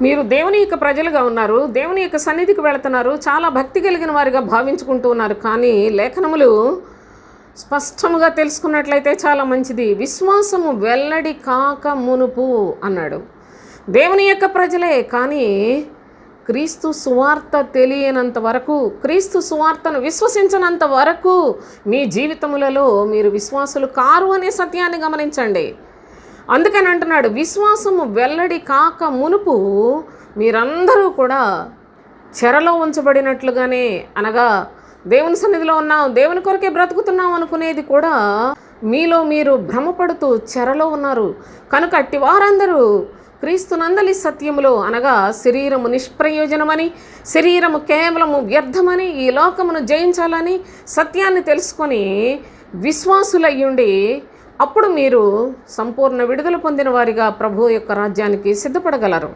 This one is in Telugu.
మీరు దేవుని యొక్క ప్రజలుగా ఉన్నారు, దేవుని యొక్క సన్నిధికి వెళుతున్నారు, చాలా భక్తి కలిగిన వారిగా భావించుకుంటూ ఉన్నారు. కానీ లేఖనములు స్పష్టముగా తెలుసుకున్నట్లయితే చాలా మంచిది. విశ్వాసము వెల్లడి కాక మునుపు అన్నాడు. దేవుని యొక్క ప్రజలే, కానీ క్రీస్తు సువార్త తెలియనంత వరకు, క్రీస్తు సువార్తను విశ్వసించనంత వరకు మీ జీవితములలో మీరు విశ్వాసులు కారు అనే సత్యాన్ని గమనించండి. అందుకని అంటున్నాడు, విశ్వాసము వెల్లడి కాక మునుపు మీరందరూ కూడా చెరలో ఉంచబడినట్లుగానే, అనగా దేవుని సన్నిధిలో ఉన్నాం, దేవుని కొరకే బ్రతుకుతున్నాం అనుకునేది కూడా మీలో మీరు భ్రమపడుతూ చెరలో ఉన్నారు. కనుక అట్టి వారందరూ క్రీస్తునందలి సత్యములో, అనగా శరీరము నిష్ప్రయోజనమని, శరీరము కేవలము వ్యర్థమని, ఈ లోకమును జయించాలని సత్యాన్ని తెలుసుకొని విశ్వాసులయ్యుండి అప్పుడు మీరు సంపూర్ణ విడుదల పొందిన వారిగా ప్రభు యొక్క రాజ్యానికి సిద్ధపడగలరు.